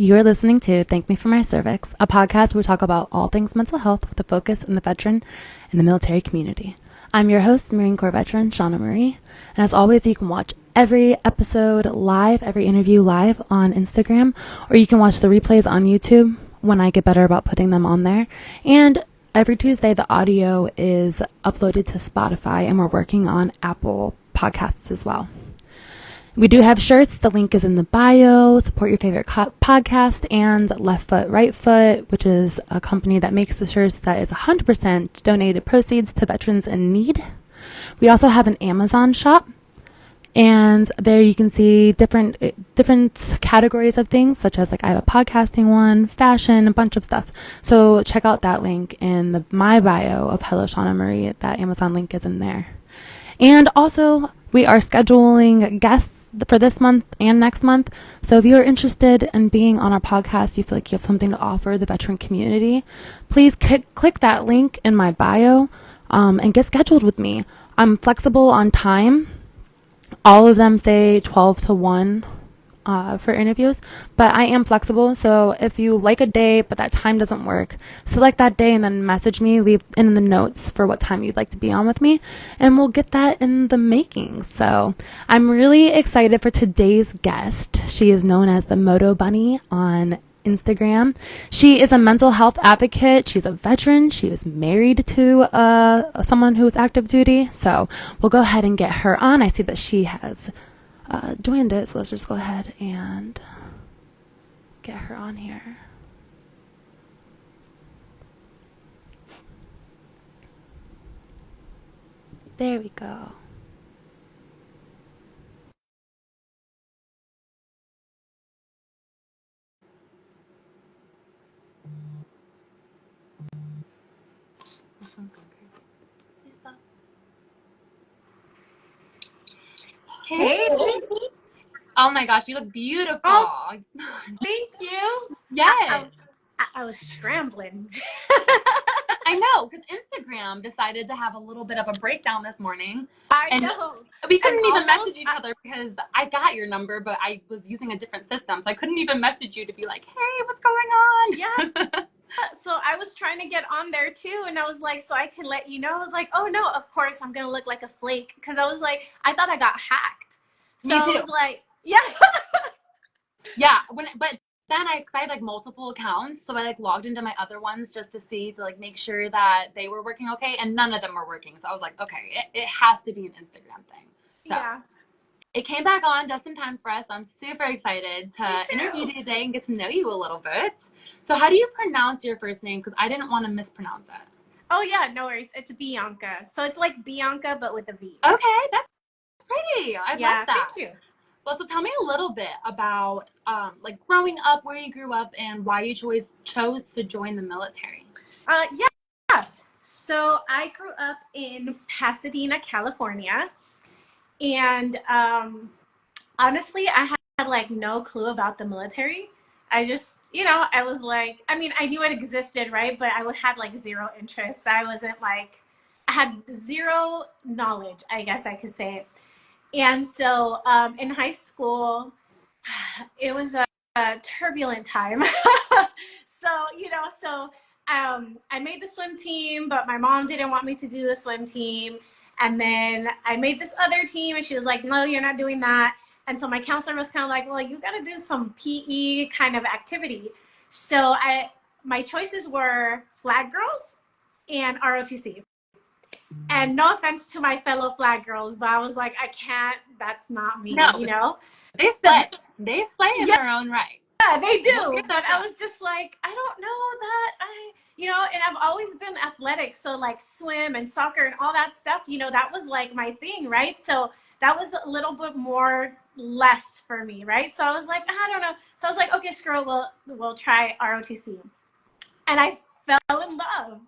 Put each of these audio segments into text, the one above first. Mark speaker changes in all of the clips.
Speaker 1: You're listening to Thank Me for My Cervix, a podcast where we talk about all things mental health with a focus on the veteran and the military community. I'm your host, Marine Corps veteran Shawna Marie, and as always, you can watch every episode live, every interview live on Instagram, or you can watch the replays on YouTube when I get better about putting them on there. And every Tuesday, the audio is uploaded to Spotify, and we're working on Apple Podcasts as well. We do have shirts. The link is in the bio. Support your favorite podcast, and Left Foot, Right Foot, which is a company that makes the shirts that is 100% donated proceeds to veterans in need. We also have an Amazon shop, and there you can see different categories of things, such as I have a podcasting one, fashion, a bunch of stuff. So check out that link in my bio of Hello Shawna Marie. That Amazon link is in there. And also, we are scheduling guests for this month and next month. So if you're interested in being on our podcast, you feel like you have something to offer the veteran community, please click that link in my bio and get scheduled with me. I'm flexible on time. All of them say 12 to 1 for interviews, but I am flexible. So if you like a day, but that time doesn't work, select that day and then message me, leave in the notes for what time you'd like to be on with me, and we'll get that in the making. So I'm really excited for today's guest. She is known as the mottobunnie on Instagram. She is a mental health advocate. She's a veteran. She is married to someone who is active duty. So we'll go ahead and get her on. I see that she has joined it, so let's just go ahead and get her on here. There we go. This one's going crazy. Please stop.
Speaker 2: Hey.
Speaker 1: Oh my gosh, you look beautiful.
Speaker 2: Oh, thank you.
Speaker 1: Yes.
Speaker 2: I was scrambling.
Speaker 1: I know, because Instagram decided to have a little bit of a breakdown this morning.
Speaker 2: I know.
Speaker 1: We couldn't even message each other because I got your number, but I was using a different system. So I couldn't even message you to be like, hey, what's going on?
Speaker 2: Yeah. So I was trying to get on there too. And I was like, so I can let you know. I was like, oh no, of course I'm going to look like a flake. Because I was like, I thought I got hacked. So
Speaker 1: Me too.
Speaker 2: I was like, yeah.
Speaker 1: Yeah. But then I had multiple accounts. So I logged into my other ones just to see, to make sure that they were working okay. And none of them were working. So I was like, okay, it has to be an Instagram thing. So
Speaker 2: yeah.
Speaker 1: It came back on just in time for us. I'm super excited to interview you today and get to know you a little bit. So how do you pronounce your first name? Because I didn't want to mispronounce it.
Speaker 2: Oh yeah, no worries. It's Vianca. So it's like Bianca, but with a V.
Speaker 1: Okay, that's pretty. I love that.
Speaker 2: Thank you.
Speaker 1: Well, so tell me a little bit about growing up, where you grew up, and why you chose to join the military.
Speaker 2: Yeah. So I grew up in Pasadena, California. And honestly, I had no clue about the military. I just, I was like, I mean, I knew it existed, right? But I had zero interest. I had zero knowledge, I guess I could say. And so in high school, it was a turbulent time. So I made the swim team, but my mom didn't want me to do the swim team. And then I made this other team, and she was like, no, you're not doing that. And so my counselor was kind of like, well, you got to do some PE kind of activity. So my choices were flag girls and ROTC. And no offense to my fellow flag girls, but I was like, I can't, that's not me,
Speaker 1: No, They slay in their own right.
Speaker 2: Yeah, they do. But I was just like, I don't know that and I've always been athletic. So swim and soccer and all that stuff, that was my thing, right? So that was a little bit more less for me, right? So I was like, I don't know. So I was like, okay, screw it, we'll try ROTC. And I fell in love.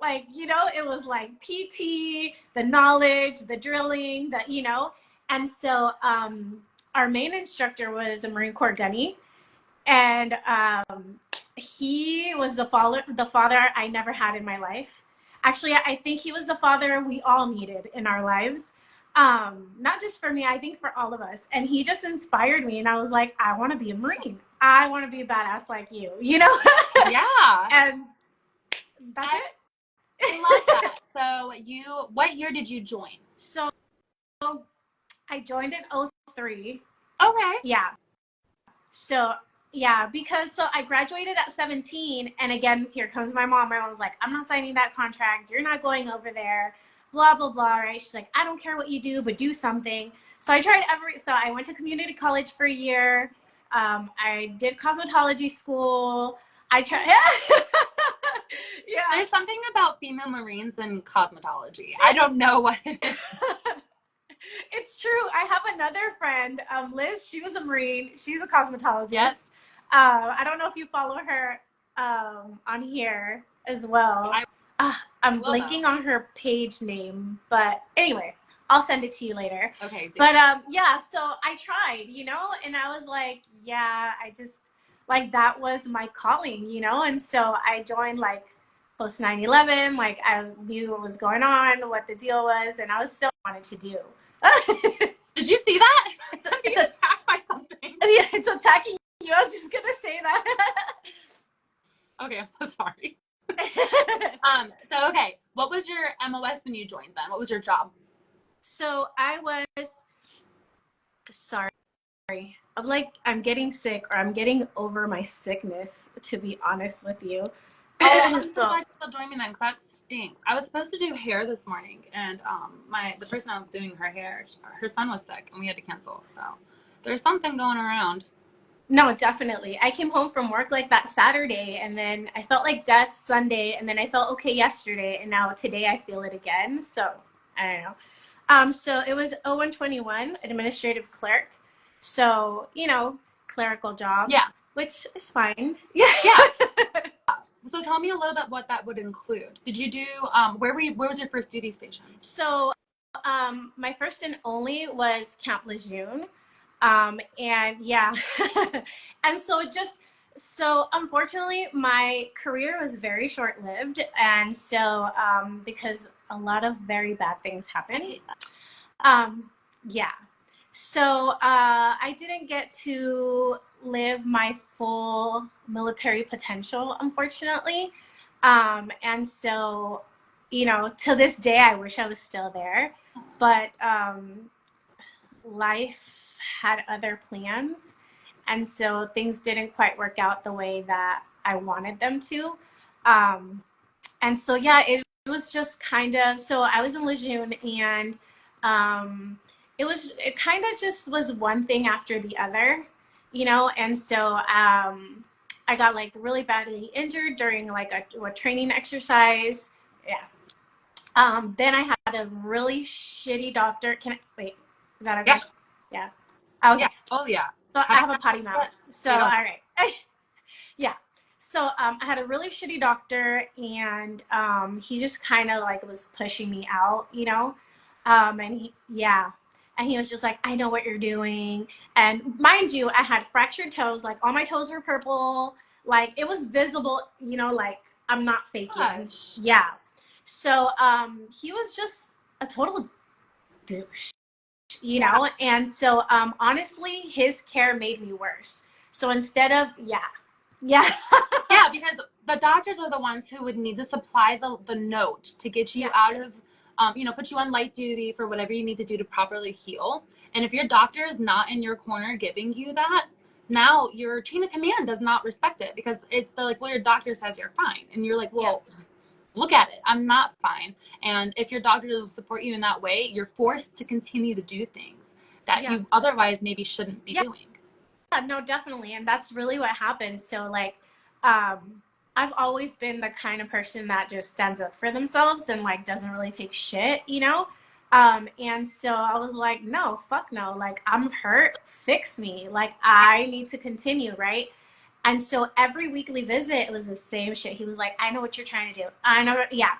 Speaker 2: It was PT, the knowledge, the drilling, and so our main instructor was a Marine Corps gunny. And he was the father I never had in my life. Actually, I think he was the father we all needed in our lives. Not just for me, I think for all of us. And he just inspired me, and I was like, I want to be a Marine. I want to be a badass like you, you know?
Speaker 3: Yeah.
Speaker 2: And that's it.
Speaker 3: I love that. So what year did you join?
Speaker 2: So I joined in 03.
Speaker 3: Okay.
Speaker 2: Yeah. So yeah, because so I graduated at 17, and again, here comes my mom. My mom was like, I'm not signing that contract. You're not going over there. Blah blah blah. Right? She's like, I don't care what you do, but do something. So So I went to community college for a year. I did cosmetology school. I tried. Yeah.
Speaker 3: There's something about female Marines and cosmetology. I don't know what it is.
Speaker 2: It's true. I have another friend, Liz. She was a Marine. She's a cosmetologist.
Speaker 3: Yes.
Speaker 2: I don't know if you follow her on here as well. I'm blanking on her page name, but anyway, I'll send it to you later.
Speaker 3: Okay.
Speaker 2: But yeah, so I tried, you know, and I was like, yeah, I just like that was my calling, you know, and so I joined like post 9/11. Like I knew what was going on, what the deal was, and I was still wanted to do.
Speaker 3: Did you see that?
Speaker 2: It's
Speaker 3: attacked by something.
Speaker 2: Yeah, it's attacking you. I was just gonna say that.
Speaker 3: Okay, I'm so sorry. So okay, what was your MOS when you joined then? What was your job?
Speaker 2: So I was sorry. I'm getting sick, or I'm getting over my sickness, to be honest with you.
Speaker 3: Oh, I'm so glad you still joined me then, because that stinks. I was supposed to do hair this morning, and the person I was doing her hair, her son was sick, and we had to cancel. So there's something going around.
Speaker 2: No, definitely. I came home from work like that Saturday, and then I felt like death Sunday, and then I felt okay yesterday, and now today I feel it again. So I don't know. So it was 0121, administrative clerk. So, you know, clerical job.
Speaker 3: Yeah.
Speaker 2: Which is fine. Yeah.
Speaker 3: So tell me a little bit what that would include. Did you do, where was your first duty station?
Speaker 2: So my first and only was Camp Lejeune. And yeah, and so unfortunately my career was very short-lived. And so, because a lot of very bad things happened. Yeah. So, I didn't get to live my full military potential, unfortunately. And so, you know, to this day, I wish I was still there, but, life had other plans, and so things didn't quite work out the way that I wanted them to. And so yeah, it was just kind of, so I was in Lejeune, and it kind of just was one thing after the other, you know. And so I got like really badly injured during like a training exercise. Yeah. Then I had a really shitty doctor. Can I wait? Is that okay? Yeah. Okay.
Speaker 3: Yeah. Oh yeah.
Speaker 2: So I have a potty mouth. So all right. Yeah. So I had a really shitty doctor, and he just kind of like was pushing me out, you know. And he was just like, I know what you're doing. And mind you, I had fractured toes. Like all my toes were purple. Like it was visible, you know, like I'm not faking.
Speaker 3: Gosh.
Speaker 2: Yeah. So he was just a total douche, you know. And so honestly, his care made me worse. So instead of yeah,
Speaker 3: because the doctors are the ones who would need to supply the note to get you out of, put you on light duty for whatever you need to do to properly heal. And if your doctor is not in your corner giving you that, now your chain of command does not respect it, because they're like, well, your doctor says you're fine. And you're like, well, look at it. I'm not fine. And if your doctor doesn't support you in that way, you're forced to continue to do things that you otherwise maybe shouldn't be doing.
Speaker 2: Yeah, no, definitely. And that's really what happened. So like, I've always been the kind of person that just stands up for themselves and like doesn't really take shit, you know? And so I was like, no, fuck no. Like I'm hurt, fix me. Like I need to continue, right? And so every weekly visit, it was the same shit. He was like, I know what you're trying to do. I know, yeah.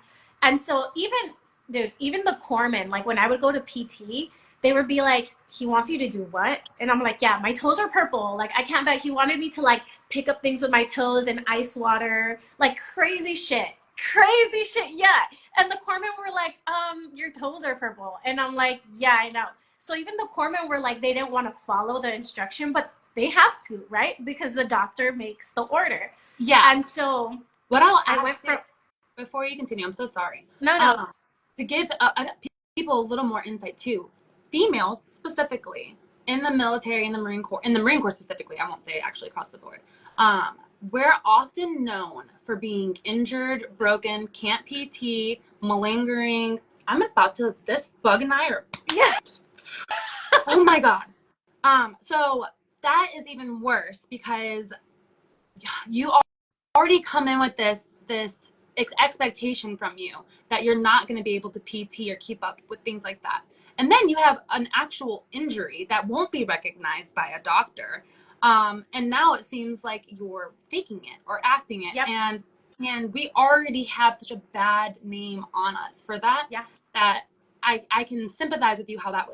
Speaker 2: And so even the corpsmen, like when I would go to PT, they would be like, he wants you to do what? And I'm like, yeah, my toes are purple. Like I can't bet. He wanted me to like pick up things with my toes and ice water, like crazy shit. crazy shit. Yeah. And the corpsmen were like, your toes are purple. And I'm like, yeah, I know. So even the corpsmen were like, they didn't want to follow the instruction, but they have to, right? Because the doctor makes the order.
Speaker 3: Yeah.
Speaker 2: And so
Speaker 3: what I'll
Speaker 2: I
Speaker 3: add
Speaker 2: went from,
Speaker 3: before you continue, I'm so sorry.
Speaker 2: no.
Speaker 3: To give people a little more insight too, females specifically in the military, in the Marine Corps specifically, I won't say actually across the board, we're often known for being injured, broken, can't PT, malingering. This bug and I are,
Speaker 2: Yeah.
Speaker 3: oh my God. So that is even worse because you already come in with this expectation from you that you're not going to be able to PT or keep up with things like that. And then you have an actual injury that won't be recognized by a doctor. And now it seems like you're faking it or acting it.
Speaker 2: Yep.
Speaker 3: And we already have such a bad name on us for that.
Speaker 2: Yeah.
Speaker 3: That I can sympathize with you how that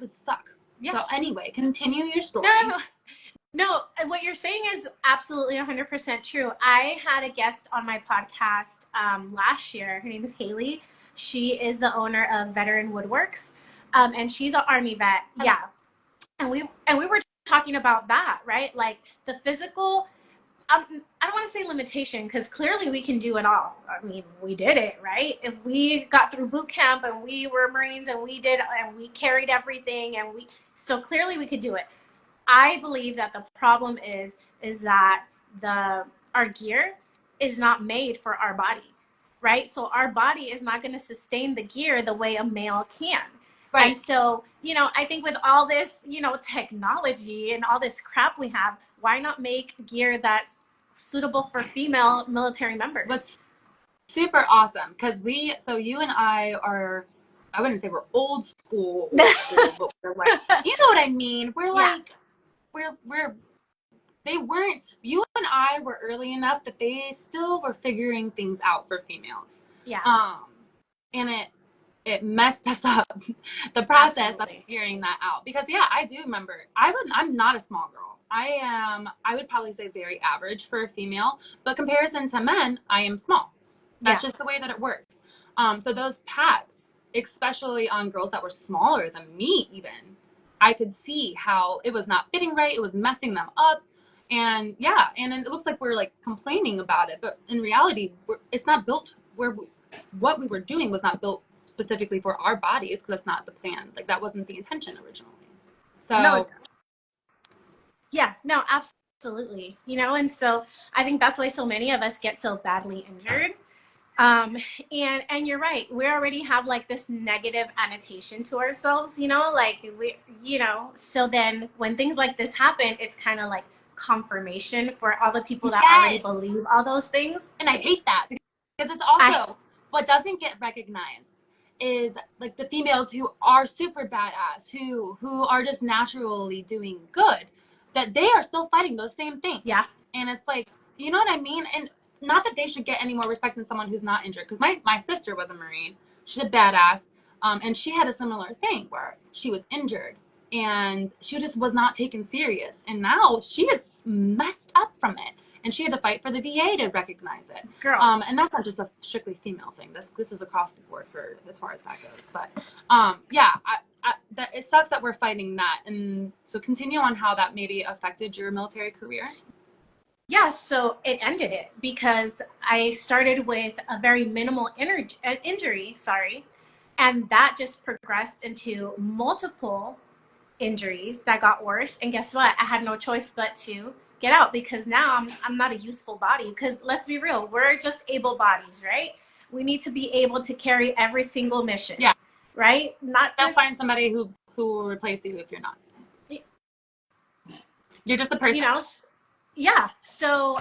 Speaker 3: would suck.
Speaker 2: Yeah.
Speaker 3: So anyway, continue your story.
Speaker 2: No, what you're saying is absolutely 100% true. I had a guest on my podcast last year. Her name is Haley. She is the owner of Veteran Woodworks, and she's an Army vet. Yeah, and we were talking about that, right? Like the physical. I don't want to say limitation because clearly we can do it all. I mean, we did it, right? If we got through boot camp and we were Marines and we carried everything so clearly we could do it. I believe that the problem is that our gear is not made for our body, right? So our body is not going to sustain the gear the way a male can. Right. And so, I think with all this, technology and all this crap we have, why not make gear that's suitable for female military members?
Speaker 3: What's super awesome because you and I are, I wouldn't say we're old school, but we're like, you know what I mean? We're like, you and I were early enough that they still were figuring things out for females.
Speaker 2: Yeah.
Speaker 3: And it messed us up, the process
Speaker 2: Absolutely.
Speaker 3: of figuring that out. Because I do remember, I'm not a small girl. I would probably say very average for a female, but comparison to men, I am small. That's just the way that it works. So those packs, especially on girls that were smaller than me even, I could see how it was not fitting right. It was messing them up. And it looks like we're like complaining about it, but in reality, it's not built what we were doing was not built specifically for our bodies because that's not the plan. Like that wasn't the intention originally. So
Speaker 2: no, absolutely. And so I think that's why so many of us get so badly injured. And you're right. We already have like this negative annotation to ourselves, so then when things like this happen, it's kind of like confirmation for all the people that already believe all those things.
Speaker 3: And I hate that because it's also what doesn't get recognized is like the females who are super badass, who are just naturally doing good, that they are still fighting those same things.
Speaker 2: Yeah.
Speaker 3: And it's like, you know what I mean? And not that they should get any more respect than someone who's not injured. Because my sister was a Marine. She's a badass. And she had a similar thing where she was injured and she just was not taken serious. And now she is messed up from it. And she had to fight for the VA to recognize it.
Speaker 2: Girl.
Speaker 3: And that's not just a strictly female thing. This is across the board for as far as that goes. But it sucks that we're fighting that. And so continue on how that maybe affected your military career.
Speaker 2: Yeah, so it ended it because I started with a very minimal injury, and that just progressed into multiple injuries that got worse. And guess what? I had no choice but to get out because now I'm not a useful body. Because let's be real, we're just able bodies, right? We need to be able to carry every single mission.
Speaker 3: Yeah.
Speaker 2: Right? Not
Speaker 3: Don't
Speaker 2: just
Speaker 3: find somebody who will replace you if you're not. You're just a person.
Speaker 2: Yeah. So,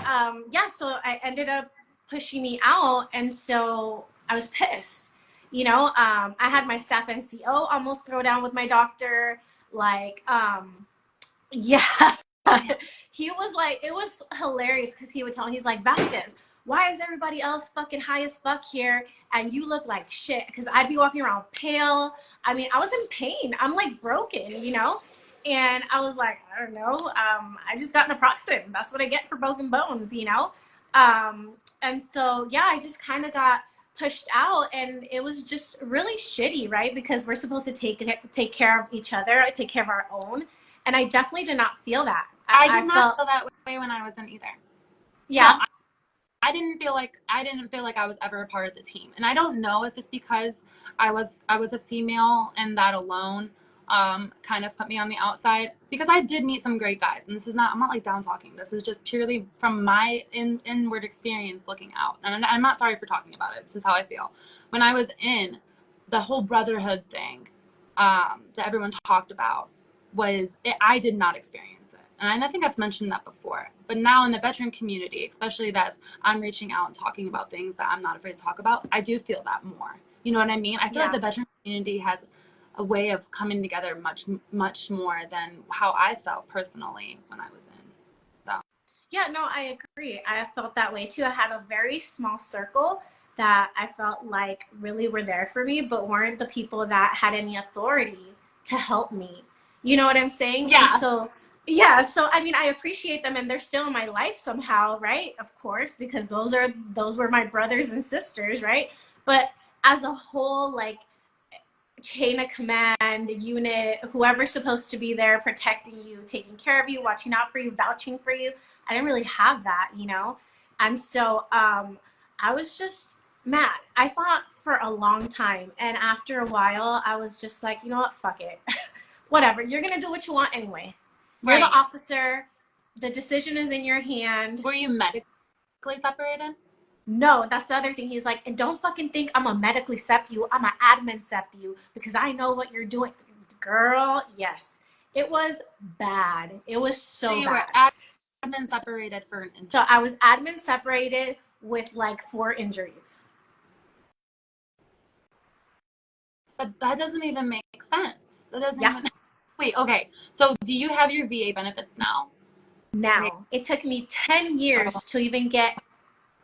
Speaker 2: so I ended up pushing me out. And so I was pissed. I had my staff NCO almost throw down with my doctor. He was like, it was hilarious because he would tell me, he's like, Vasquez, why is everybody else fucking high as fuck here and you look like shit? Because I'd be walking around pale. I mean, I was in pain. I'm like broken, And I was like, I don't know. I just got naproxen. That's what I get for broken bones, And so, yeah, I just kind of got pushed out, and it was just really shitty, right? Because we're supposed to take care of each other, take care of our own. And I definitely did not feel that.
Speaker 3: I did
Speaker 2: I
Speaker 3: not
Speaker 2: felt,
Speaker 3: feel that way when I was in either.
Speaker 2: yeah.
Speaker 3: No, I didn't feel like I was ever a part of the team. And I don't know if it's because I was a female and that alone kind of put me on the outside, because I did meet some great guys. And this is not, I'm not like down talking. This is just purely from my inward experience looking out. And I'm not sorry for talking about it. This is how I feel. When I was in, the whole brotherhood thing that everyone talked about I did not experience it. And I think I've mentioned that before. But now in the veteran community, especially that I'm reaching out and talking about things that I'm not afraid to talk about, I do feel that more. You know what I mean? I feel like the veteran community has a way of coming together much, much more than how I felt personally when I was in. So.
Speaker 2: Yeah, no, I agree. I felt that way too. I had a very small circle that I felt like really were there for me, but weren't the people that had any authority to help me. You know what I'm saying?
Speaker 3: Yeah.
Speaker 2: And so, yeah, so I mean, I appreciate them, and they're still in my life somehow, right? Of course, because those were my brothers and sisters, right? But as a whole, like, chain of command unit, whoever's supposed to be there protecting you, taking care of you, watching out for you, vouching for you, I didn't really have that, you know? And so I was just mad. I fought for a long time, and after a while I was just like, you know what, fuck it. Whatever, you're gonna do what you want anyway. You're
Speaker 3: Right.
Speaker 2: the officer, the decision is in your hand.
Speaker 3: Were you medically separated?
Speaker 2: No, that's the other thing. He's like, and don't fucking think I'm a medically sep you. I'm an admin sep you because I know what you're doing. Girl, yes. It was bad. It was so
Speaker 3: you
Speaker 2: bad.
Speaker 3: were admin separated for an injury.
Speaker 2: So I was admin separated with like 4 injuries.
Speaker 3: But that doesn't even make sense. That doesn't even... Wait, okay. So do you have your VA benefits now?
Speaker 2: Now. It took me 10 years to even get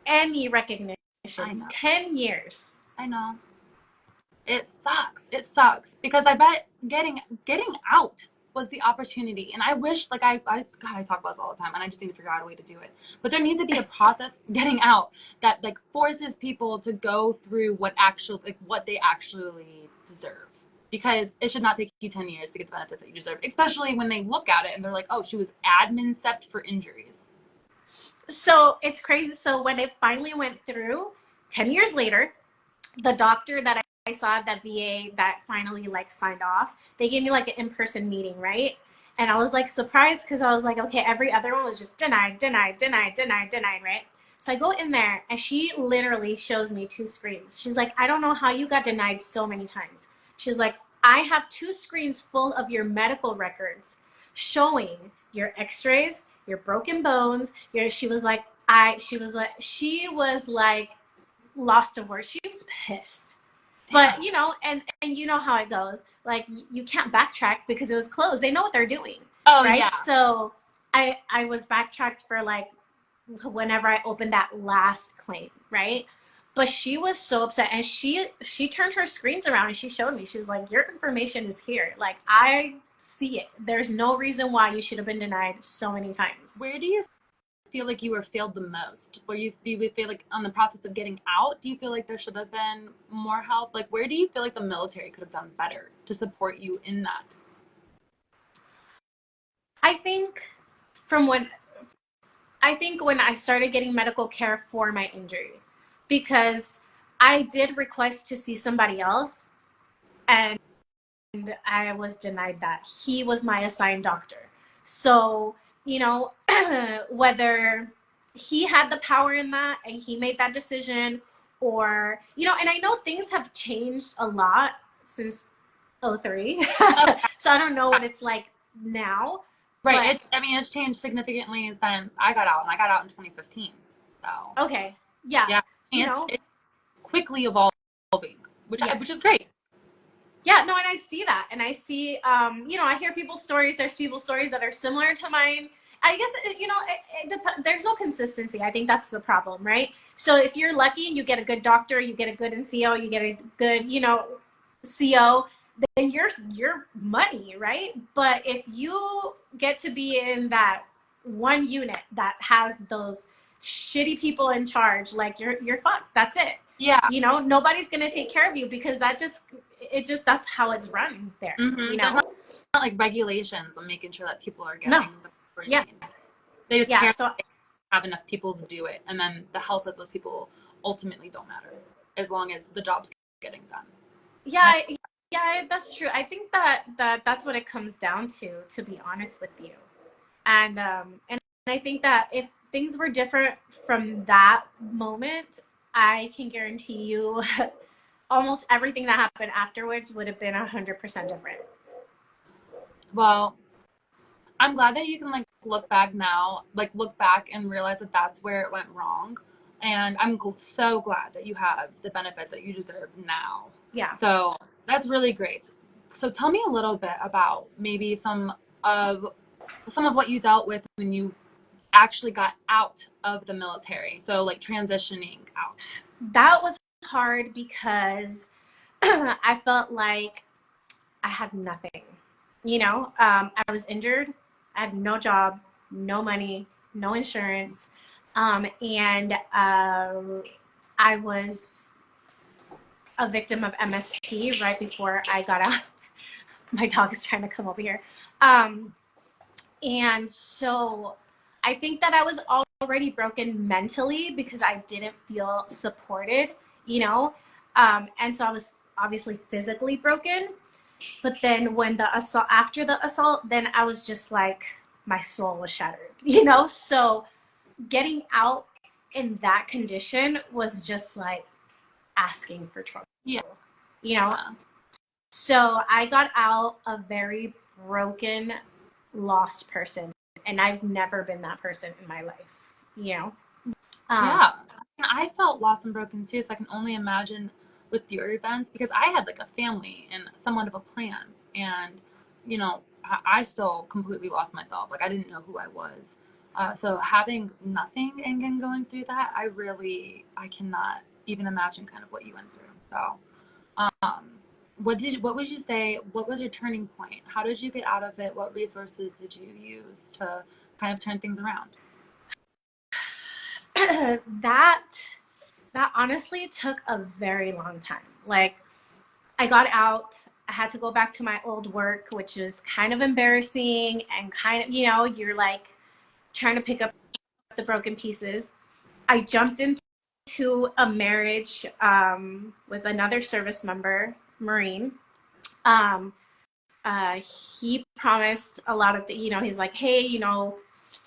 Speaker 2: any recognition.
Speaker 3: I know.
Speaker 2: 10 years.
Speaker 3: I know. It sucks. It sucks because I bet getting out was the opportunity. And I wish, like, God, I talk about this all the time, and I just need to figure out a way to do it. But there needs to be a process getting out that, like, forces people to go through what they actually deserve. Because it should not take you 10 years to get the benefits that you deserve, especially when they look at it and they're like, oh, she was admin sept for injuries.
Speaker 2: So it's crazy. So when it finally went through, 10 years later, the doctor that I saw at that VA that finally like signed off, they gave me like an in-person meeting, right? And I was like surprised because I was like, okay, every other one was just denied, right? So I go in there and she literally shows me 2 screens. She's like, I don't know how you got denied so many times. She's like, I have 2 screens full of your medical records showing your x-rays, your broken bones. She was like lost of words. She was pissed. But you know, and you know how it goes. Like you can't backtrack because it was closed. They know what they're doing.
Speaker 3: Oh,
Speaker 2: right?
Speaker 3: Yeah.
Speaker 2: So I was backtracked for like whenever I opened that last claim, right? But she was so upset, and she turned her screens around and she showed me. She was like, your information is here. Like, I see it. There's no reason why you should have been denied so many times.
Speaker 3: Where do you feel like you were failed the most? Or do you feel like on the process of getting out, do you feel like there should have been more help? Like, where do you feel like the military could have done better to support you in that?
Speaker 2: I think when I started getting medical care for my injury, because I did request to see somebody else, and I was denied that. He was my assigned doctor. So, you know, whether he had the power in that and he made that decision, or, you know, and I know things have changed a lot since 03. So I don't know what it's like now.
Speaker 3: Right. It's changed significantly since I got out, and I got out in 2015. So.
Speaker 2: Okay. Yeah.
Speaker 3: Yeah. It's quickly evolving, which is great.
Speaker 2: Yeah, no, and I see that. And I see, you know, I hear people's stories. There's people's stories that are similar to mine. I guess, you know, there's no consistency. I think that's the problem, right? So if you're lucky, you get a good doctor, you get a good NCO, you get a good, you know, CO, then you're money, right? But if you get to be in that one unit that has those shitty people in charge, like you're fucked. That's it.
Speaker 3: Yeah.
Speaker 2: You know, nobody's gonna take care of you because that's how it's run there. You know,
Speaker 3: There's not like regulations on making sure that people are getting the proper
Speaker 2: Yeah.
Speaker 3: need. They just care
Speaker 2: So
Speaker 3: they have enough people to do it, and then the health of those people ultimately don't matter as long as the job's getting done.
Speaker 2: Yeah, that's true. I think that's what it comes down to be honest with you. And I think that if things were different from that moment, I can guarantee you almost everything that happened afterwards would have been 100% different.
Speaker 3: Well, I'm glad that you can like look back and realize that that's where it went wrong. And I'm so glad that you have the benefits that you deserve now.
Speaker 2: Yeah.
Speaker 3: So that's really great. So tell me a little bit about maybe some of what you dealt with when you actually got out of the military. So like transitioning out.
Speaker 2: That was hard because I felt like I had nothing. You know, I was injured. I had no job, no money, no insurance. And I was a victim of MST right before I got out. My dog is trying to come over here. And so I think that I was already broken mentally because I didn't feel supported, you know? And so I was obviously physically broken. But then when after the assault, then I was just like, my soul was shattered, you know? So getting out in that condition was just like asking for trouble.
Speaker 3: Yeah.
Speaker 2: You know? Yeah. So I got out a very broken, lost person. And I've never been that person in my life, you know?
Speaker 3: Yeah. And I felt lost and broken too. So I can only imagine with your events because I had like a family and somewhat of a plan. And, you know, I still completely lost myself. Like I didn't know who I was. So having nothing and then going through that, I cannot even imagine kind of what you went through. So, what would you say, what was your turning point? How did you get out of it? What resources did you use to kind of turn things around?
Speaker 2: That honestly took a very long time. Like I got out, I had to go back to my old work, which was kind of embarrassing and kind of, you know, you're like trying to pick up the broken pieces. I jumped into a marriage with another service member, Marine. Um, he promised a lot of you know, he's like, hey, you know,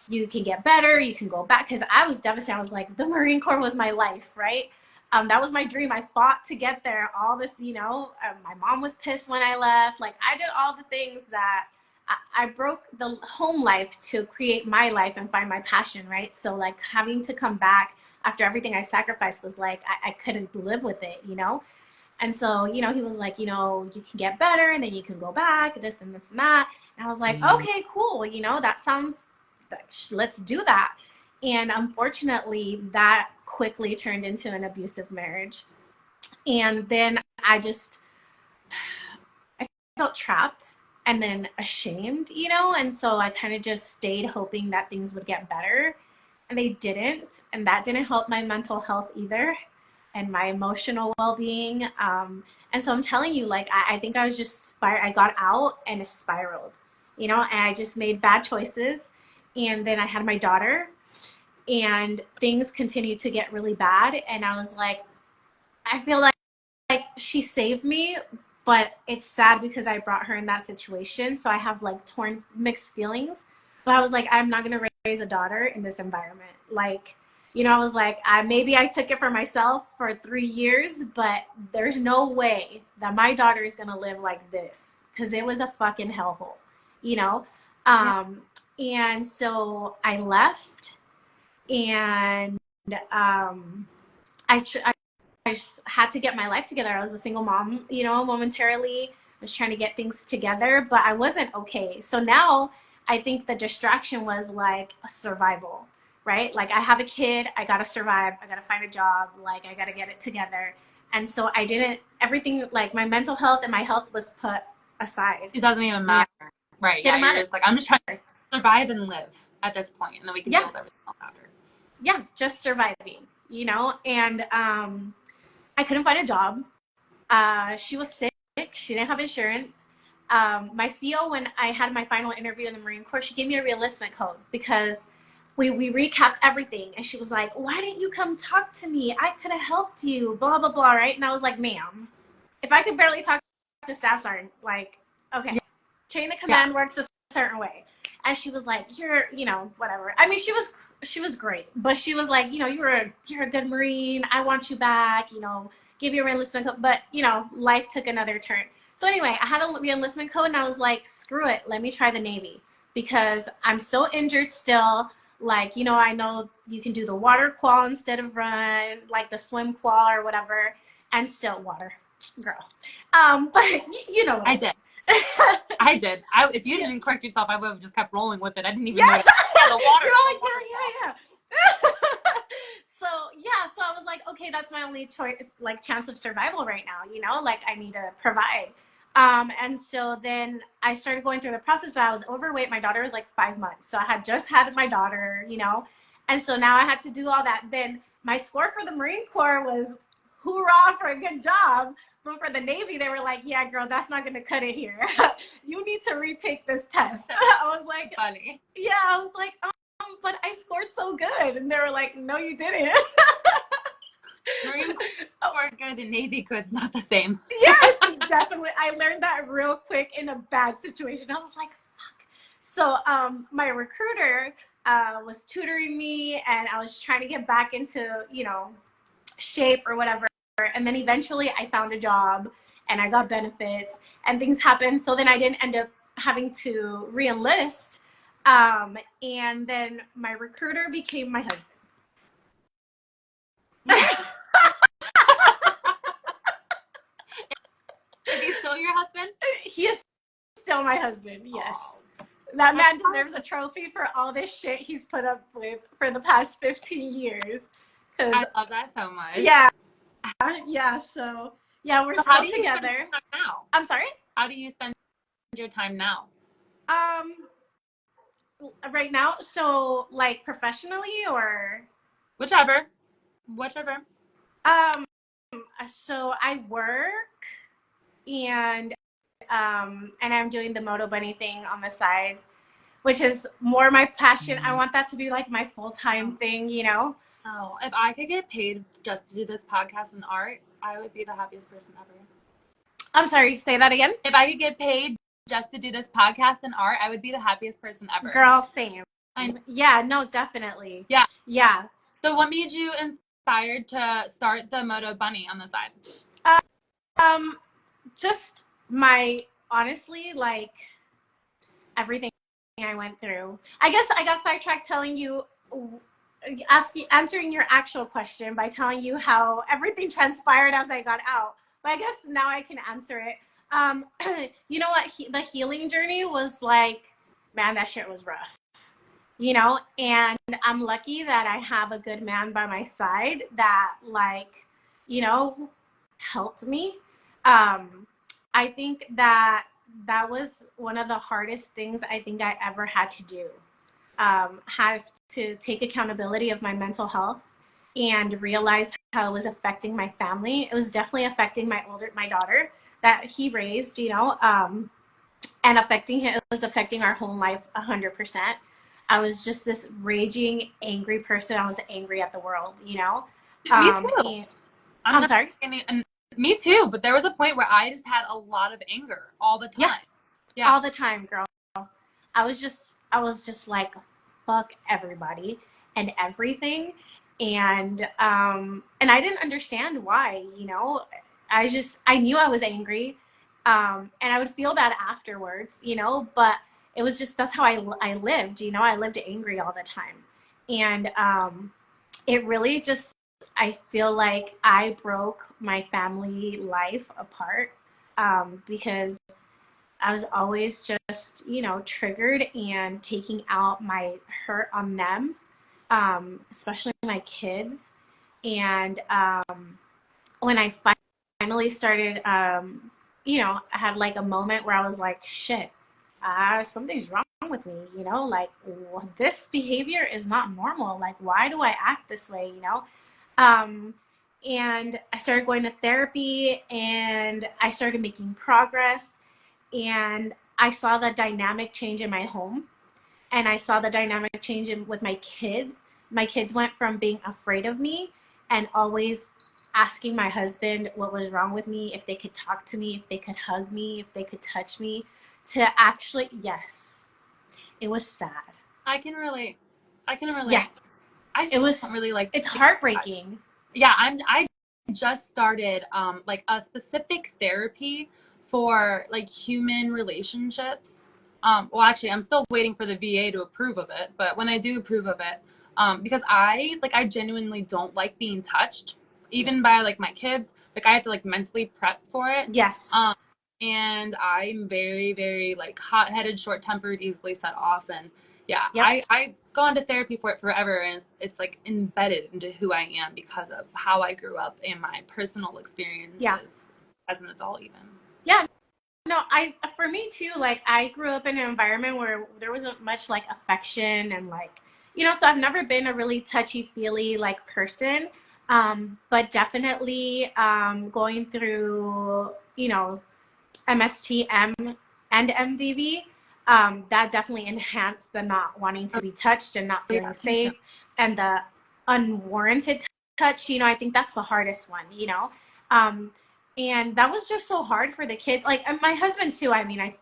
Speaker 2: you can get better, you can go back. Because I was devastated. I was like, the Marine Corps was my life, right? That was my dream. I fought to get there. All this, you know, my mom was pissed when I left. Like, I did all the things that I broke the home life to create my life and find my passion, right? So, like, having to come back after everything I sacrificed was like, I couldn't live with it, you know? And so, you know, he was like, you know, you can get better and then you can go back, this and this and that. And I was like, okay, cool. You know, that sounds, let's do that. And unfortunately, that quickly turned into an abusive marriage. And then I felt trapped and then ashamed, you know? And so I kind of just stayed hoping that things would get better. And they didn't. And that didn't help my mental health either and my emotional well-being. And so I'm telling you, like, I think I was just I got out and it spiraled, you know, and I just made bad choices. And then I had my daughter and things continued to get really bad. And I was like, I feel like she saved me, but it's sad because I brought her in that situation. So I have like mixed feelings. But I was like, I'm not going to raise a daughter in this environment. Like, you know, I was like, maybe I took it for myself for 3 years, but there's no way that my daughter is going to live like this because it was a fucking hellhole, you know? And so I left and I just had to get my life together. I was a single mom, you know, momentarily. I was trying to get things together, but I wasn't okay. So now I think the distraction was like a survival. Right? Like I have a kid, I gotta survive, I gotta find a job, like I gotta get it together. And so everything, like my mental health and my health was put aside.
Speaker 3: It doesn't even matter. Yeah. Right. Yeah, you're just like, I'm just trying to survive and live at this point, and then we can deal with everything else after.
Speaker 2: yeah, just surviving, and I couldn't find a job. She was sick. She didn't have insurance. My CO, when I had my final interview in the Marine Corps, she gave me a reenlistment code because we recapped everything. And she was like, why didn't you come talk to me? I could have helped you, blah, blah, blah, right? And I was like, ma'am, if I could barely talk to staff sergeant, like, okay, chain of command works a certain way. And she was like, you're, whatever. I mean, she was great, but she was like, you're a good Marine. I want you back, give you a reenlistment code. But, life took another turn. So anyway, I had a reenlistment code and I was like, screw it. Let me try the Navy because I'm so injured still. Like, I know you can do the water qual instead of run, like the swim qual or whatever, and still water, girl. But you know what
Speaker 3: I did. I did. If you didn't correct yourself, I would have just kept rolling with it. I didn't even know.
Speaker 2: The water. You're like, yeah. So I was like, okay, that's my only choice, like chance of survival right now. Like I need to provide. And so then I started going through the process, but I was overweight. My daughter was like 5 months, so I had just had my daughter, and so now I had to do all that. Then my score for the Marine Corps was hoorah for a good job. But for the Navy, they were like, yeah, girl, that's not going to cut it here. You need to retake this test. I was like,
Speaker 3: funny.
Speaker 2: Yeah, I was like, but I scored so good. And they were like, no, you didn't.
Speaker 3: Marine Corps good and Navy good's not the same.
Speaker 2: Yes, definitely. I learned that real quick in a bad situation. I was like, fuck. So my recruiter was tutoring me and I was trying to get back into, shape or whatever. And then eventually I found a job and I got benefits and things happened. So then I didn't end up having to re-enlist. And then my recruiter became my husband.
Speaker 3: Is he still your husband?
Speaker 2: He is still my husband, yes. That man deserves a trophy for all this shit he's put up with for the past 15 years.
Speaker 3: I love that so much.
Speaker 2: Yeah. So we're still together.
Speaker 3: Now?
Speaker 2: I'm sorry?
Speaker 3: How do you spend your time now?
Speaker 2: Right now, so like professionally or
Speaker 3: whichever.
Speaker 2: So I work and I'm doing the mottobunnie thing on the side, which is more my passion. I want that to be like my full-time thing,
Speaker 3: Oh, if I could get paid just to do this podcast and art, I would be the happiest person ever.
Speaker 2: I'm sorry, say that again?
Speaker 3: If I could get paid just to do this podcast and art, I would be the happiest person ever.
Speaker 2: Girl, same. Yeah, no, definitely.
Speaker 3: Yeah. So what made you inspired to start the mottobunnie on the side?
Speaker 2: Just honestly, like everything I went through. I guess I got sidetracked answering your actual question by telling you how everything transpired as I got out. But I guess now I can answer it. You know what? The healing journey was like, man, that shit was rough. And I'm lucky that I have a good man by my side that helped me. I think that was one of the hardest things I think I ever had to do. Have to take accountability of my mental health and realize how it was affecting my family. It was definitely affecting my daughter that he raised, and it was affecting our whole life 100%. I was just this raging, angry person. I was angry at the world,
Speaker 3: Me too.
Speaker 2: I'm sorry?
Speaker 3: Me too, but there was a point where I just had a lot of anger all the time.
Speaker 2: Yeah. All the time, girl. I was just like, fuck everybody and everything. And I didn't understand why, I knew I was angry. And I would feel bad afterwards, but it was just, that's how I lived, I lived angry all the time. And it really just, I feel like I broke my family life apart because I was always just, triggered and taking out my hurt on them, especially my kids. And when I finally started, I had like a moment where I was like, shit, something's wrong with me? You know, like, this behavior is not normal. Like, why do I act this way? You know? And I started going to therapy, and I started making progress, and I saw the dynamic change in my home, and I saw the dynamic change with my kids. My kids went from being afraid of me and always asking my husband what was wrong with me, if they could talk to me, if they could hug me, if they could touch me, to actually, yes, it was sad.
Speaker 3: I can relate.
Speaker 2: Yeah,
Speaker 3: I
Speaker 2: it
Speaker 3: still
Speaker 2: was,
Speaker 3: don't really like.
Speaker 2: it's heartbreaking.
Speaker 3: Yeah, I just started like a specific therapy for like human relationships. Well, actually, I'm still waiting for the VA to approve of it, but when I do approve of it, because I genuinely don't like being touched, even by like my kids. Like I have to like mentally prep for it.
Speaker 2: Yes.
Speaker 3: And I'm very, very like hot-headed, short-tempered, easily set off, and yeah,
Speaker 2: Yep.
Speaker 3: I've gone to therapy for it forever, and it's like embedded into who I am because of how I grew up and my personal experiences as an adult even.
Speaker 2: Yeah. No, for me too, like, I grew up in an environment where there wasn't much like affection and, like, you know, so I've never been a really touchy-feely like person. But definitely going through, you know, MSTM and MDV, that definitely enhanced the not wanting to be touched and not feeling safe, and the unwarranted touch. You know, I think that's the hardest one, you know. And that was just so hard for the kids. Like, and my husband too. I mean,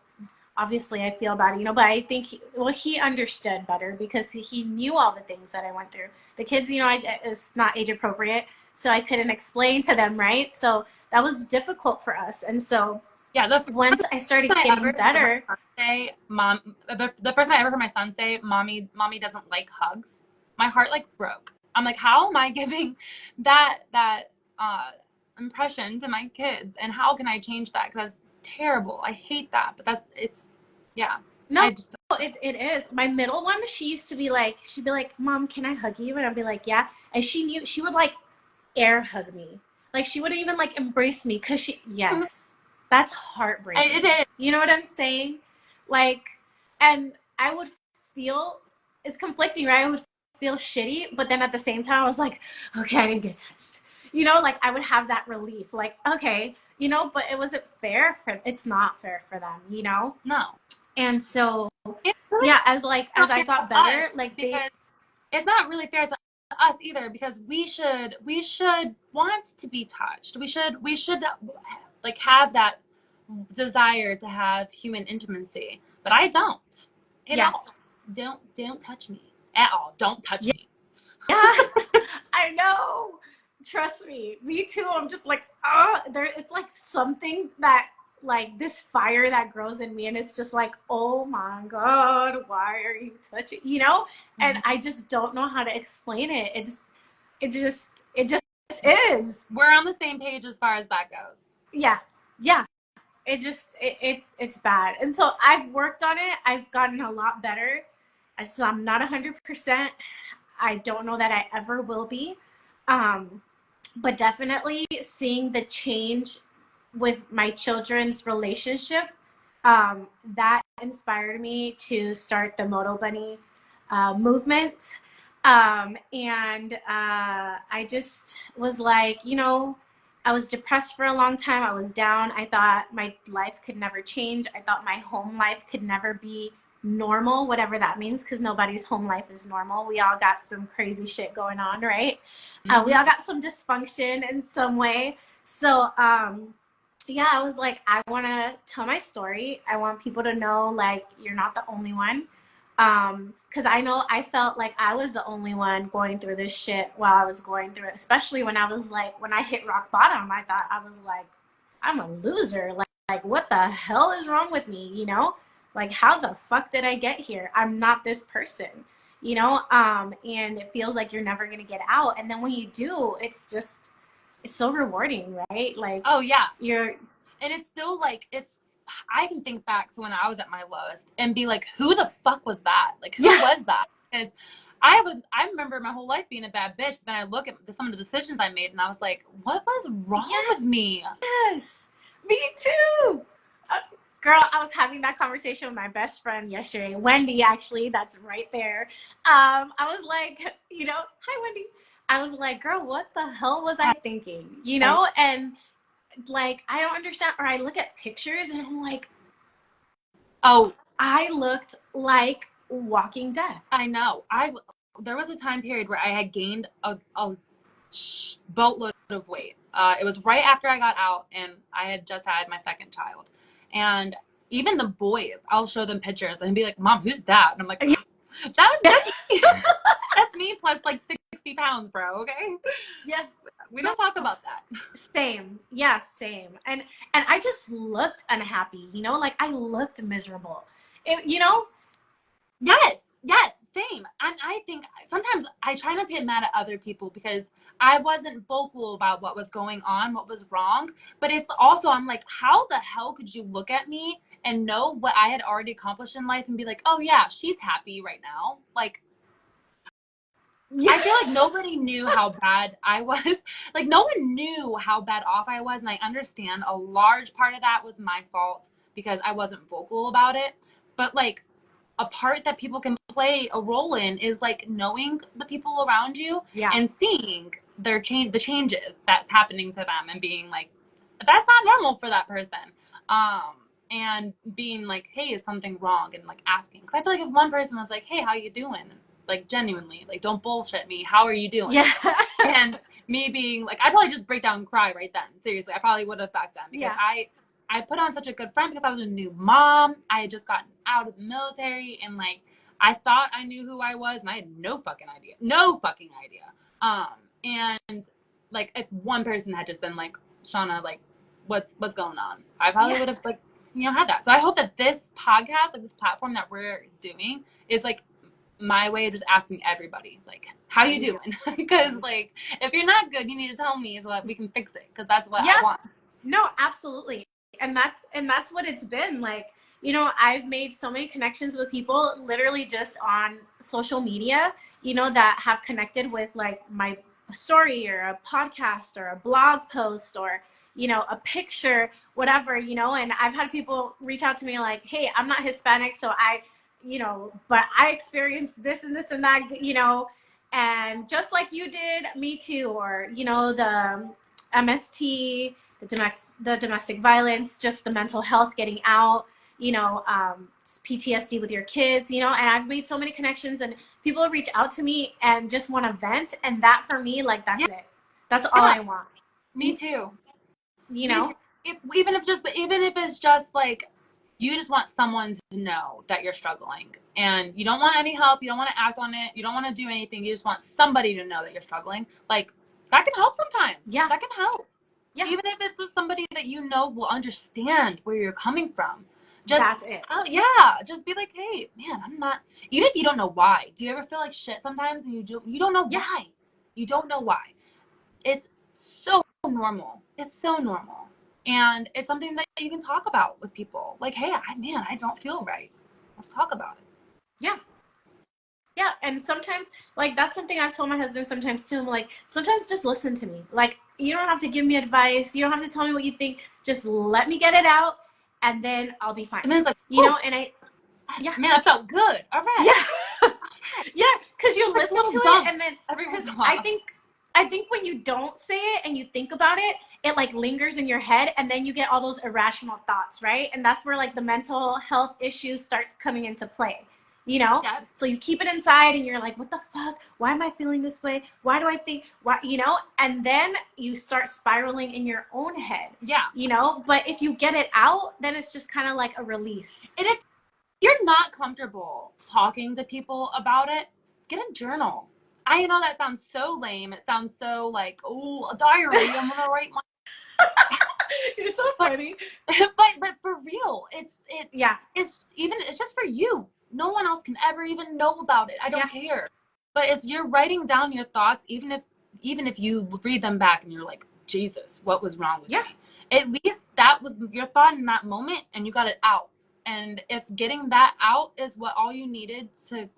Speaker 2: obviously I feel bad, you know, but I think he understood better because he knew all the things that I went through. The kids, you know, it's not age appropriate, so I couldn't explain to them, right? So that was difficult for us. And so
Speaker 3: yeah,
Speaker 2: once I started getting better,
Speaker 3: the first time I ever heard my son say, "Mommy doesn't like hugs," my heart like broke. I'm like, how am I giving that impression to my kids, and how can I change that? Because that's terrible. I hate that, but yeah.
Speaker 2: No, it is. My middle one, she'd be like, "Mom, can I hug you?" And I'd be like, "Yeah." And she knew, she would like air hug me. Like, she wouldn't even like embrace me because yes, that's heartbreaking.
Speaker 3: It is.
Speaker 2: You know what I'm saying? Like, and I would feel, it's conflicting, right? I would feel shitty, but then at the same time, I was like, okay, I didn't get touched. You know, like, I would have that relief, like, okay, you know, but it wasn't fair it's not fair for them, you know?
Speaker 3: No.
Speaker 2: And so,
Speaker 3: really,
Speaker 2: yeah, as I got better, like,
Speaker 3: it's not really fair to us either, because we should want to be touched. We should like have that desire to have human intimacy, but I don't at all. Don't touch me at all. Don't touch me.
Speaker 2: Yeah, I know. Trust me. Me too. I'm just like, it's like something that, like, this fire that grows in me, and it's just like, oh my God, why are you touching? You know? Mm-hmm. And I just don't know how to explain it. It just is.
Speaker 3: We're on the same page as far as that goes.
Speaker 2: Yeah. It's bad. And so I've worked on it. I've gotten a lot better. So I'm not 100%. I don't know that I ever will be. But definitely seeing the change with my children's relationship, that inspired me to start the mottobunnie movement. And I just was like, you know, I was depressed for a long time. I was down. I thought my life could never change. I thought my home life could never be normal, whatever that means, because nobody's home life is normal. We all got some crazy shit going on, right? Mm-hmm. We all got some dysfunction in some way. So, yeah, I was like, I want to tell my story. I want people to know, like, you're not the only one. Because I felt like I was the only one going through this shit while I was going through it, especially when I hit rock bottom. I thought, I was like, I'm a loser. Like, what the hell is wrong with me? You know, like, how the fuck did I get here? I'm not this person, you know? And it feels like you're never going to get out. And then when you do, it's so rewarding, right? Like,
Speaker 3: oh yeah.
Speaker 2: And
Speaker 3: it's still like, I can think back to when I was at my lowest and be like, who the fuck was that? Like, who was that? Because I remember my whole life being a bad bitch. But then I look at some of the decisions I made, and I was like, what was wrong with me?
Speaker 2: Yes, me too. Girl, I was having that conversation with my best friend yesterday, Wendy, actually, that's right there. I was like, hi, Wendy. I was like, girl, what the hell was I thinking? And like, I don't understand. Or I look at pictures and I'm like,
Speaker 3: oh,
Speaker 2: I looked like walking death.
Speaker 3: I know. There was a time period where I had gained a boatload of weight. It was right after I got out and I had just had my second child. And even the boys, I'll show them pictures and be like, Mom, who's that? And I'm like, that's me. That's me plus like 60 pounds, bro. Okay.
Speaker 2: Yeah.
Speaker 3: We don't talk about that.
Speaker 2: Same. Yeah, same. And I just looked unhappy, like I looked miserable.
Speaker 3: Yes, same. And I think sometimes I try not to get mad at other people because I wasn't vocal about what was going on, what was wrong. But it's also, I'm like, how the hell could you look at me and know what I had already accomplished in life and be like, oh yeah, she's happy right now? Like, I feel like nobody knew how bad I was. Like, no one knew how bad off I was. And I understand a large part of that was my fault because I wasn't vocal about it. But like, a part that people can play a role in is like knowing the people around you and seeing the changes that's happening to them and being like, that's not normal for that person. And being like, hey, is something wrong? And like asking. Because I feel like if one person was like, hey, how you doing? Like genuinely, like don't bullshit me. How are you doing?
Speaker 2: Yeah.
Speaker 3: And me being like, I'd probably just break down and cry right then. Seriously, I probably would have back then because I put on such a good front because I was a new mom. I had just gotten out of the military and like I thought I knew who I was and I had no fucking idea. And like if one person had just been like, Shawna, like what's going on? I probably would have like, had that. So I hope that this podcast, like this platform that we're doing is like my way of just asking everybody, like, how you doing? Because like if you're not good, you need to tell me so that we can fix it because that's what I want.
Speaker 2: No, absolutely. And that's what it's been like. I've made so many connections with people literally just on social media, that have connected with like my story or a podcast or a blog post or, a picture, whatever, and I've had people reach out to me like, hey, I'm not Hispanic, so but I experienced this and this and that, and just like you did, me too, or, the MST, the domestic violence, just the mental health, getting out, PTSD with your kids, and I've made so many connections and people reach out to me and just want to vent. And that for me, like, that's it. That's all I want.
Speaker 3: Me too.
Speaker 2: Me too.
Speaker 3: Even if it's just like, you just want someone to know that you're struggling and you don't want any help. You don't want to act on it. You don't want to do anything. You just want somebody to know that you're struggling. Like that can help sometimes.
Speaker 2: Yeah.
Speaker 3: That can help.
Speaker 2: Yeah.
Speaker 3: Even if it's just somebody that will understand where you're coming from.
Speaker 2: That's it.
Speaker 3: Just be like, hey, man, I'm not. Even if you don't know why. Do you ever feel like shit sometimes and you don't know why? You don't know why. It's so normal. It's so normal. And it's something that you can talk about with people. Like, hey, I don't feel right. Let's talk about it.
Speaker 2: Yeah. Yeah, and sometimes, like, that's something I've told my husband sometimes too. I'm like, sometimes just listen to me. Like, you don't have to give me advice. You don't have to tell me what you think. Just let me get it out, and then I'll be fine.
Speaker 3: And then it's like,
Speaker 2: and
Speaker 3: man, that felt good. All right.
Speaker 2: Yeah, because you listen to it, and then
Speaker 3: because
Speaker 2: I think when you don't say it and you think about it, it like lingers in your head, and then you get all those irrational thoughts, right? And that's where like the mental health issues start coming into play. So you keep it inside and you're like, what the fuck? Why am I feeling this way? Why do I think, why, and then you start spiraling in your own head. But if you get it out, then it's just kind of like a release.
Speaker 3: And if you're not comfortable talking to people about it, get a journal. I know that sounds so lame. It sounds so like, oh, a diary. I'm gonna write my.
Speaker 2: You're so funny.
Speaker 3: But for real, it's just for you. No one else can ever even know about it. I don't care. But it's you're writing down your thoughts, even if you read them back and you're like, Jesus, what was wrong with me? At least that was your thought in that moment, and you got it out. And if getting that out is what all you needed to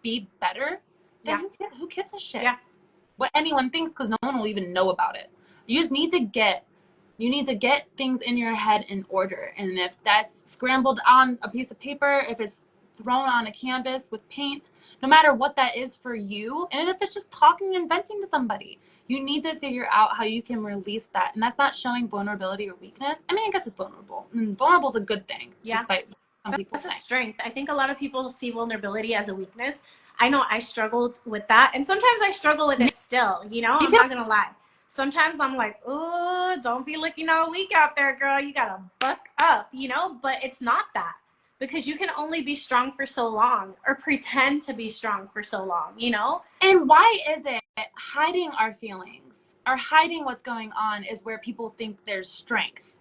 Speaker 3: be better, then who gives a shit? What anyone thinks, because no one will even know about it. You just need to get, You need to get things in your head in order. And if that's scrambled on a piece of paper, if it's thrown on a canvas with paint, no matter what that is for you, and if it's just talking and venting to somebody, you need to figure out how you can release that. And that's not showing vulnerability or weakness. I mean, I guess it's vulnerable. And vulnerable is a good thing.
Speaker 2: Yeah.
Speaker 3: Despite some people
Speaker 2: That's a
Speaker 3: saying.
Speaker 2: strength. I think a lot of people see vulnerability as a weakness. I know I struggled with that. And sometimes I struggle with it still, you know, I'm not going to lie. Sometimes I'm like, oh, don't be looking all weak out there, girl. You got to buck up, you know, but it's not that. Because you can only be strong for so long, or pretend to be strong for so long, you know?
Speaker 3: And why is it hiding our feelings or hiding what's going on is where people think there's strength?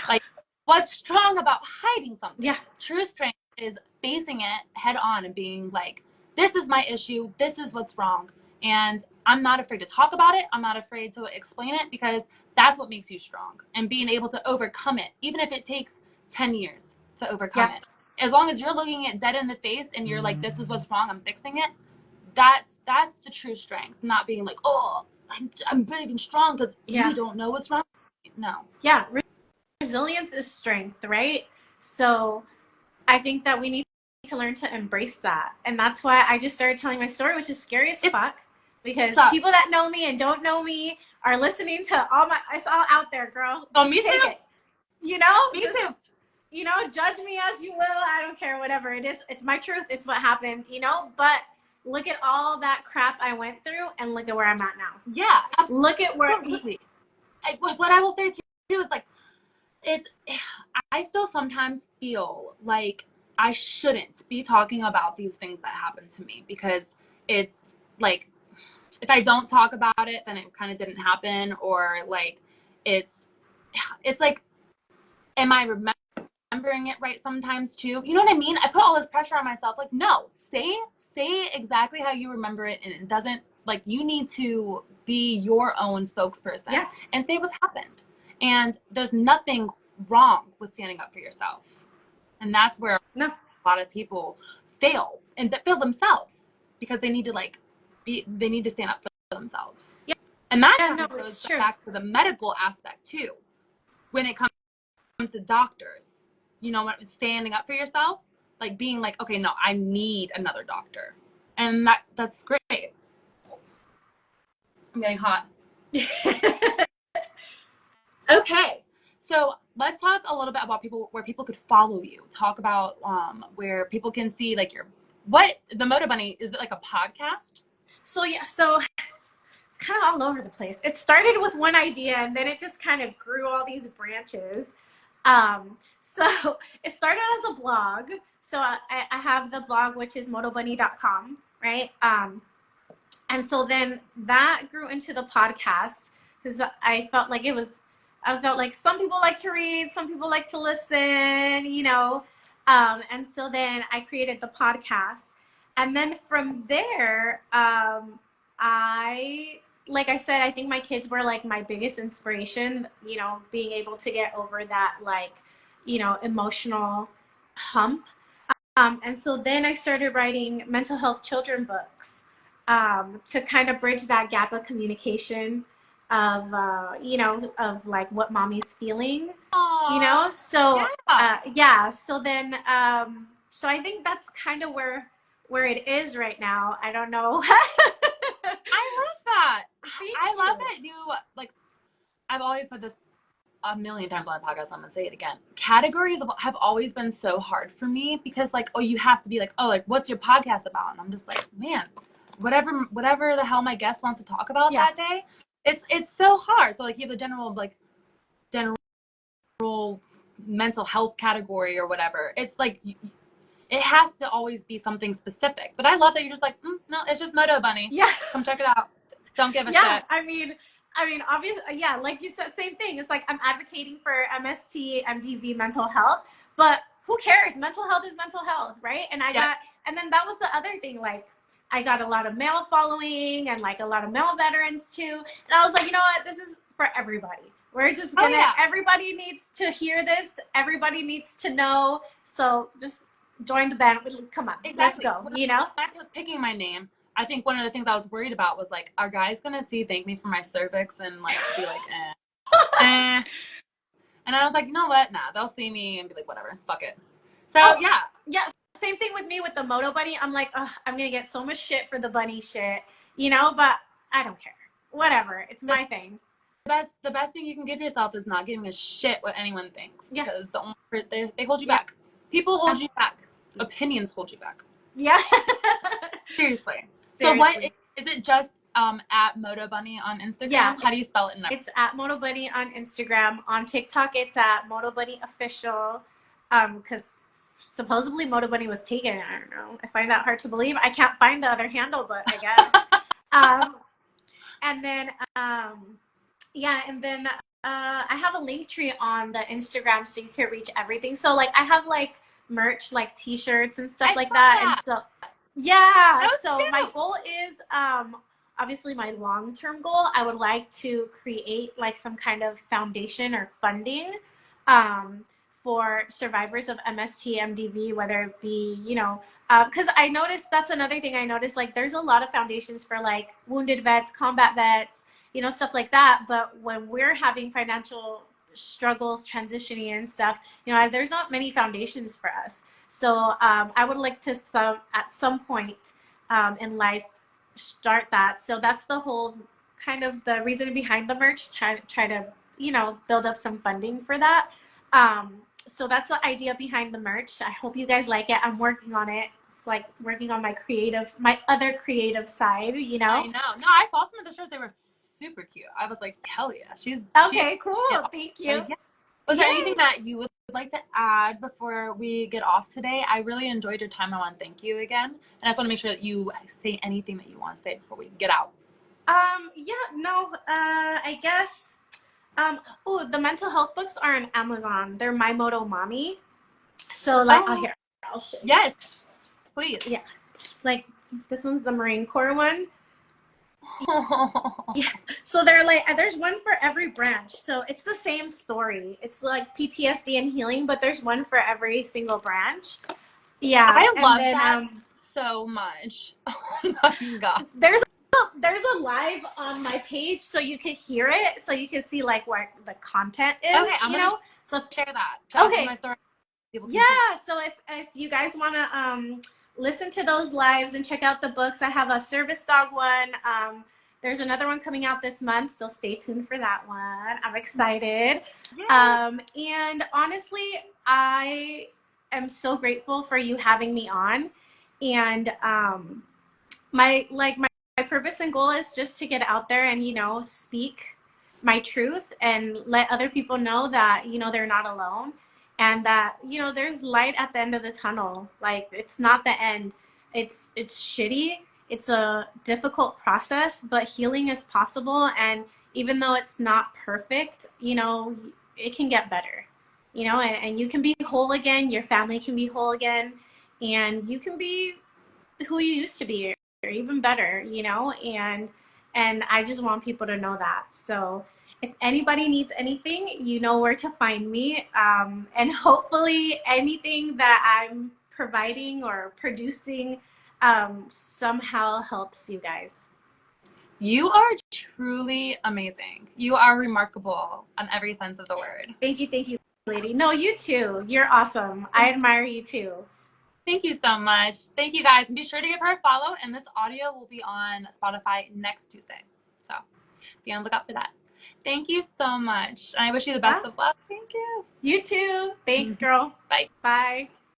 Speaker 3: Like, what's strong about hiding something?
Speaker 2: Yeah.
Speaker 3: True strength is facing it head on and being like, this is my issue. This is what's wrong. And I'm not afraid to talk about it. I'm not afraid to explain it, because that's what makes you strong. And being able to overcome it, even if it takes 10 years to overcome it. As long as you're looking it dead in the face and you're like, this is what's wrong, I'm fixing it. That's the true strength. Not being like, oh, I'm big and strong because you don't know what's wrong. No.
Speaker 2: Yeah. Resilience is strength, right? So I think that we need to learn to embrace that. And that's why I just started telling my story, which is scary as fuck. Because people that know me and don't know me are listening to it's all out there, girl.
Speaker 3: Oh, me too.
Speaker 2: It. You know?
Speaker 3: Me too.
Speaker 2: You know, judge me as you will. I don't care, whatever it is. It's my truth. It's what happened, you know? But look at all that crap I went through and look at where I'm at now.
Speaker 3: Yeah. Absolutely.
Speaker 2: Look at where...
Speaker 3: Absolutely. What I will say too is like, I still sometimes feel like I shouldn't be talking about these things that happened to me, because it's like, if I don't talk about it, then it kind of didn't happen. Or like, it's like, am I remembering it right sometimes too? You know what I mean? I put all this pressure on myself. Like, no, say exactly how you remember it. And it doesn't, like, you need to be your own spokesperson and say what's happened. And there's nothing wrong with standing up for yourself. And that's where a lot of people fail, and that fail themselves, because they need to they need to stand up for themselves. Yeah. And that goes back to the medical aspect too. When it comes to doctors, you know, when it's standing up for yourself, like being like, okay, no, I need another doctor. And that's great. I'm getting hot. Okay. So let's talk a little bit about where people could follow you. Talk about where people can see like the mottobunnie, is it like a podcast? So it's kind of all over the place. It started with one idea and then it just kind of grew all these branches. So it started as a blog. So I have the blog, which is mottobunnie.com, right? And so then that grew into the podcast, because I felt like some people like to read, some people like to listen, you know. And so then I created the podcast. And then from there, like I said, I think my kids were like my biggest inspiration, you know, being able to get over that, like, you know, emotional hump. And so then I started writing mental health children books, to kind of bridge that gap of communication of, you know, of like what mommy's feeling. Aww. You know? So, so then, so I think that's kind of where it is right now. I don't know. I love that. I love it. You, like, I've always said this a million times on the podcast. I'm gonna say it again. Categories have always been so hard for me, because like, oh, you have to be like, oh, like, what's your podcast about? And I'm just like, man, whatever the hell my guest wants to talk about that day. It's so hard. So like, you have the general mental health category or whatever. It's like, it has to always be something specific. But I love that you're just like, no, it's just mottobunnie. Yeah. Come check it out. Don't give a shit. Yeah, I mean, obviously, yeah, like you said, same thing. It's like I'm advocating for MST, MDV mental health, but who cares? Mental health is mental health, right? And and then that was the other thing. Like, I got a lot of male following and like a lot of male veterans too. And I was like, you know what? This is for everybody. We're just gonna, everybody needs to hear this. Everybody needs to know. So just join the band. Come on, let's go. You know? I was picking my name. I think one of the things I was worried about was like, are guys gonna thank me for my cervix and like be like, eh. And I was like, you know what? Nah, they'll see me and be like, whatever, fuck it. So
Speaker 2: yeah. Same thing with me with the MotoBunnie. I'm like, oh, I'm gonna get so much shit for the bunny shit, you know. But I don't care. Whatever. It's my thing.
Speaker 3: The best thing you can give yourself is not giving a shit what anyone thinks.
Speaker 2: Yeah.
Speaker 3: Because they hold you back. People hold you back. Opinions hold you back.
Speaker 2: Yeah.
Speaker 3: Seriously. So what is it? Just at mottobunnie on Instagram?
Speaker 2: Yeah.
Speaker 3: How do you spell it?
Speaker 2: It's at mottobunnie on Instagram. On TikTok, it's at mottobunnie official. Because supposedly mottobunnie was taken. I don't know. I find that hard to believe. I can't find the other handle, but I guess. And then I have a link tree on the Instagram so you can reach everything. So like I have like merch, like t-shirts and stuff like that. And so yeah, so my goal is obviously my long-term goal. I would like to create like some kind of foundation or funding for survivors of MST, MDV, whether it be, you know, because I noticed that's another thing I noticed, like there's a lot of foundations for like wounded vets, combat vets, you know, stuff like that. But when we're having financial struggles, transitioning and stuff, you know, there's not many foundations for us. So I would like to at some point in life start that. So that's the whole kind of the reason behind the merch, try to, you know, build up some funding for that. So that's the idea behind the merch. I hope you guys like it. I'm working on it. It's like working on my other creative side, you know?
Speaker 3: I know. No, I saw some of the shirts. They were super cute. I was like, hell yeah. She's
Speaker 2: cool. Thank you.
Speaker 3: Yeah. Was there anything that you would like to add before we get off today? I really enjoyed your time. I want to thank you again. And I just want to make sure that you say anything that you want to say before we get out.
Speaker 2: I guess the mental health books are on Amazon. They're My Moto Mommy. So like I'll show you.
Speaker 3: Yes, please.
Speaker 2: Yeah. It's like this one's the Marine Corps one. Yeah. So they're like there's one for every branch. So it's the same story. It's like PTSD and healing, but there's one for every single branch. Yeah.
Speaker 3: I love that so much. Oh my god.
Speaker 2: There's a live on my page so you can hear it, so you can see like what the content is.
Speaker 3: Okay, I'm gonna share that.
Speaker 2: Okay.
Speaker 3: My story.
Speaker 2: Yeah, so if you guys want to listen to those lives and check out the books, I have a service dog one. There's another one coming out this month, so stay tuned for that one. I'm excited. And honestly, I am so grateful for you having me on. And my purpose and goal is just to get out there and, you know, speak my truth and let other people know that, you know, they're not alone and that, you know, there's light at the end of the tunnel. Like it's not the end. It's shitty. It's a difficult process, but healing is possible. And even though it's not perfect, you know, it can get better, you know, and you can be whole again. Your family can be whole again, and you can be who you used to be or even better, you know, and I just want people to know that. So if anybody needs anything, you know where to find me. And hopefully anything that I'm providing or producing somehow helps you guys.
Speaker 3: You are truly amazing. You are remarkable on every sense of the word.
Speaker 2: Thank you, lady. No, you too. You're awesome. I admire you too.
Speaker 3: Thank you so much. Thank you guys. And be sure to give her a follow. And this audio will be on Spotify next Tuesday. So be on the lookout for that. Thank you so much. And I wish you the best of luck. Thank you.
Speaker 2: You too. Thanks, girl.
Speaker 3: Bye.
Speaker 2: Bye.